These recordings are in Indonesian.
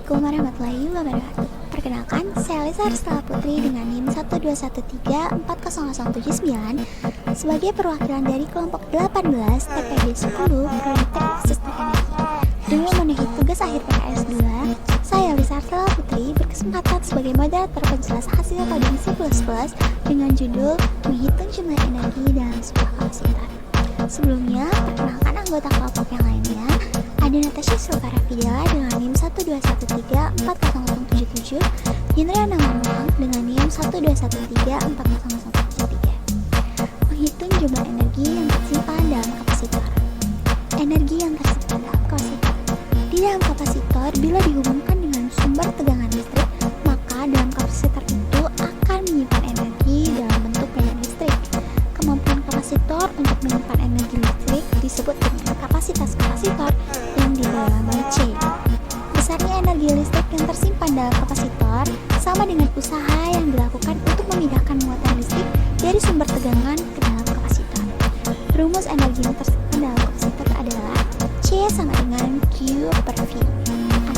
Assalamualaikum warahmatullahi wabarakatuh. Perkenalkan, saya Lisa Arstala Putri dengan NIM 121340079 sebagai perwakilan dari kelompok 18 TPB 10 Prodi Teknik Sistem Energi. Demi memenuhi tugas akhir PKS 2, saya Lisa Arstala Putri berkesempatan sebagai moderator penjelas hasil coding C++ dengan judul menghitung jumlah energi dalam sebuah kapasitor. Sebelumnya, perkenalkan anggota kelompok yang lainnya. Ada Natasha Sulkara Fidela dengan NIM 121340077, Indriana Mamang dengan NIM 121340073. Menghitung jumlah energi yang tersimpan dalam kapasitor. Energi yang tersimpan dalam kapasitor. Di dalam kapasitor, bila dihubungkan dengan sumber tegangan listrik, maka dalam kapasitor itu akan menyimpan energi dalam bentuk medan listrik. Kemampuan kapasitor untuk menyimpan energi listrik disebut dengan kapasitas kapasitor yang digambar C. Besarnya energi listrik yang tersimpan dalam kapasitor sama dengan usaha yang dilakukan untuk memindahkan muatan listrik dari sumber tegangan ke dalam kapasitor. Rumus energi yang tersimpan dalam kapasitor adalah C sama dengan Q per V,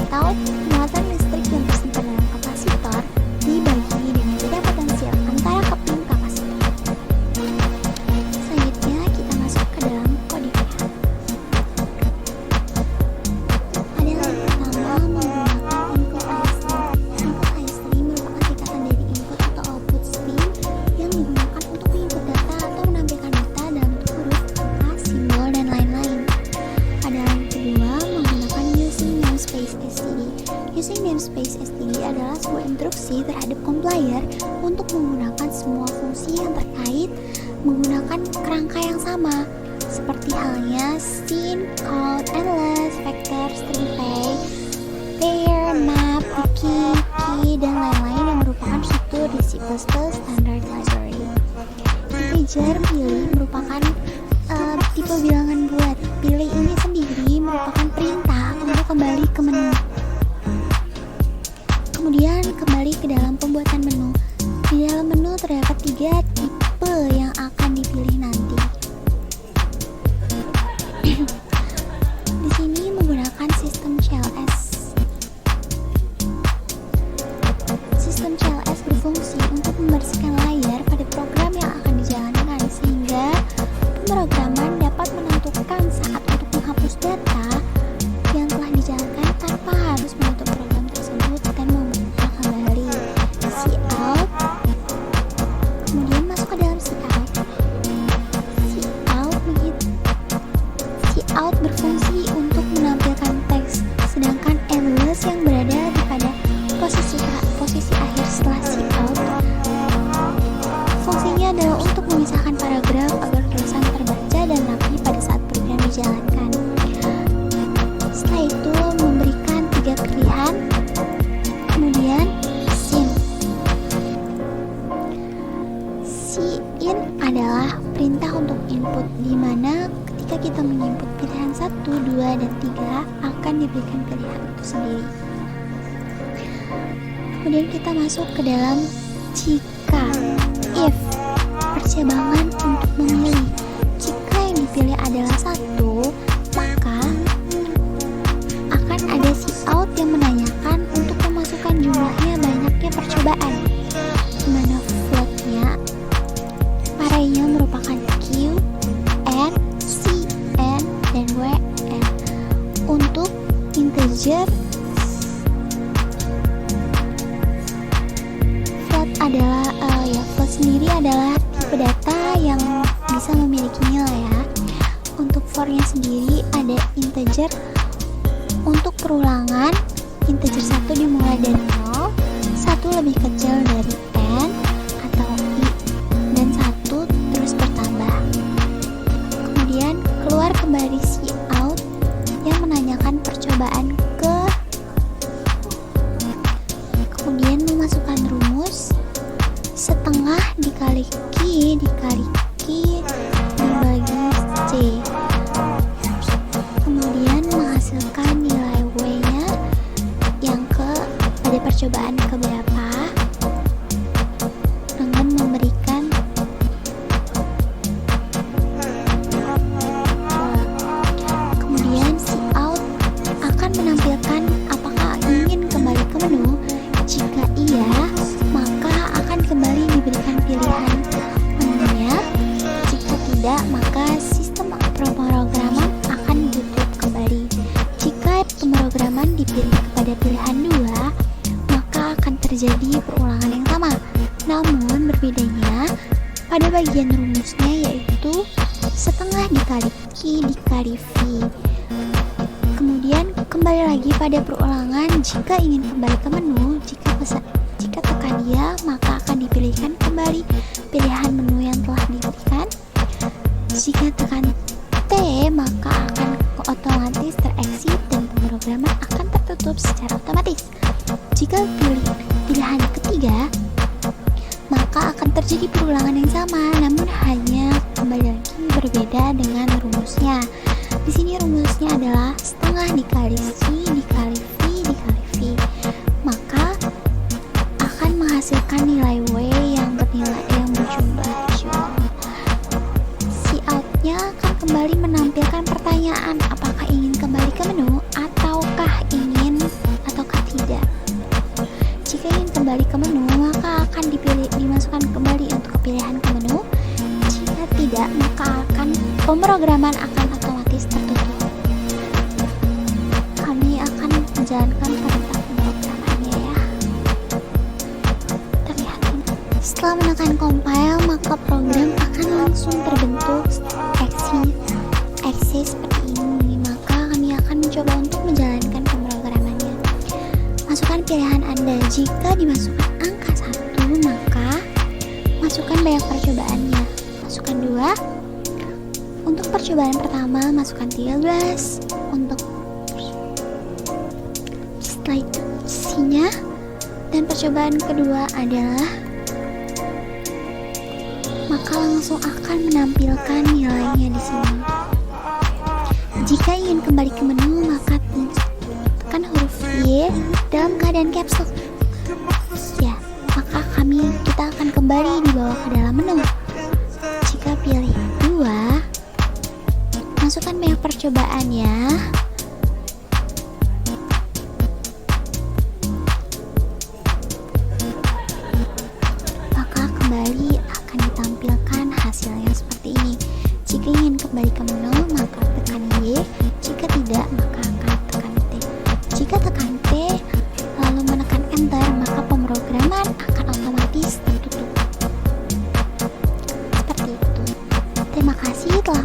atau muatan listrik yang tersimpan dalam kapasitor dibagi dengan beda potensial antara keping kapasitor. Selanjutnya kita masuk ke dalam kodenya. Adalah pertama menggunakan input I-stream. Input I-stream merupakan singkatan dari input atau output stream yang digunakan untuk menginput data atau menampilkan data dalam bentuk huruf, angka, simbol, dan lain-lain. Pada yang kedua, menggunakan using namespace std. Using namespace std adalah sebuah instruksi terhadap compiler untuk menggunakan semua fungsi yang terkait menggunakan kerangka yang sama, seperti halnya scene, count, endless, vector, string pay, pair, map, key, dan lain-lain yang merupakan fitur di C++ standard library. Integer pilih merupakan tipe bilangan bulat. Pilih ini sendiri merupakan perintah untuk kembali ke menu. Kemudian kembali ke dalam pembuatan menu. Di dalam menu terdapat 3 tipe yang akan dipilih nanti. Di sini menggunakan sistem CLS. Sistem CLS berfungsi untuk membersihkan layar pada program yang akan dijalankan sehingga pemrograman dapat menentukan saat untuk menghapus data yang telah dijalankan tanpa harus menutup program tersebut dan membuka kembali. Cout, kemudian masuk ke dalam cout. Cout berfungsi untuk menampilkan teks, sedangkan endless yang berada pada posisi akhir setelah cout. Fungsinya adalah untuk memisahkan paragraf agar tulisan terbaca dan rapi pada saat program dijalankan. Setelah itu memberikan 3 pilihan, kemudian scene. Scene adalah perintah untuk input, di mana ketika kita menginput pilihan 1, 2, dan 3 akan diberikan pilihan itu sendiri. Kemudian kita masuk ke dalam jika, if, percabangan untuk memilih. Jika yang dipilih adalah 1, maka akan ada cout yang menanyakan untuk memasukkan jumlahnya banyaknya percobaan, di mana floatnya arraynya merupakan Q, N, C, N, dan W, N. Untuk integer, float adalah float sendiri adalah tipe data yang bisa memiliki nilai ya. Untuk for-nya sendiri ada integer. Untuk perulangan, integer 1 dimulai dari 0, 1 lebih kecil dari n atau i, dan 1 terus bertambah. Kemudian keluar kembali cout yang menanyakan percobaan kemudian memasukkan rumus setengah dikali Q dibagi C. Kemudian menghasilkan nilai W-nya yang pada percobaan keberapa dengan memberikan kemudian cout akan menampilkan maka sistem pemrograman akan ditutup kembali. Jika pemrograman dipilih kepada pilihan 2, maka akan terjadi perulangan yang sama. Namun berbedanya pada bagian rumusnya, yaitu setengah dikali Q dikali V. Kemudian kembali lagi pada perulangan. Jika ingin kembali ke menu, jika tekan ya, maka akan dipilihkan kembali pilihan menu yang telah dipilihkan. Jika tekan T, maka akan otomatis terexit dan pemrograman akan tertutup secara otomatis. Jika pilih pilihan ketiga, maka akan terjadi perulangan yang sama, namun hanya kembali lagi berbeda dengan rumusnya. Di sini rumusnya adalah setengah dikali C dikali V dikali V, maka akan menghasilkan nilai W yang berjumlah Cout-nya akan kembali menampilkan pertanyaan apakah ingin kembali ke menu ataukah tidak. Jika ingin kembali ke menu, maka akan dimasukkan kembali untuk pilihan ke menu. Jika tidak, maka pemrograman akan otomatis tertutup. Kami akan menjalankan perintah pemrogramannya ya. Terlihat ini. Setelah menekan compile, maka program akan langsung terbentuk exe seperti ini. Maka kami akan mencoba untuk menjalankan pemrogramannya. Masukkan pilihan Anda. Jika dimasukkan angka 1, maka masukkan banyak percobaannya. Masukkan 2. Untuk percobaan pertama, masukkan 13. Untuk setelah itu C-nya. Dan percobaan kedua adalah, maka langsung akan menampilkan nilainya di sini. Jika ingin kembali ke menu, maka tekan huruf Y dalam keadaan caps lock. Ya, maka kita akan kembali di bawah ke dalam menu. Jika pilih 2, masukkan banyak percobaan ya. Maka kembali akan ditampilkan hasilnya seperti ini. Jika ingin kembali ke menu, maka tekan Y. Jika tidak, maka akan tekan T. Jika tekan T lalu menekan enter, maka pemrograman akan otomatis tertutup. Seperti itu. Terima kasih telah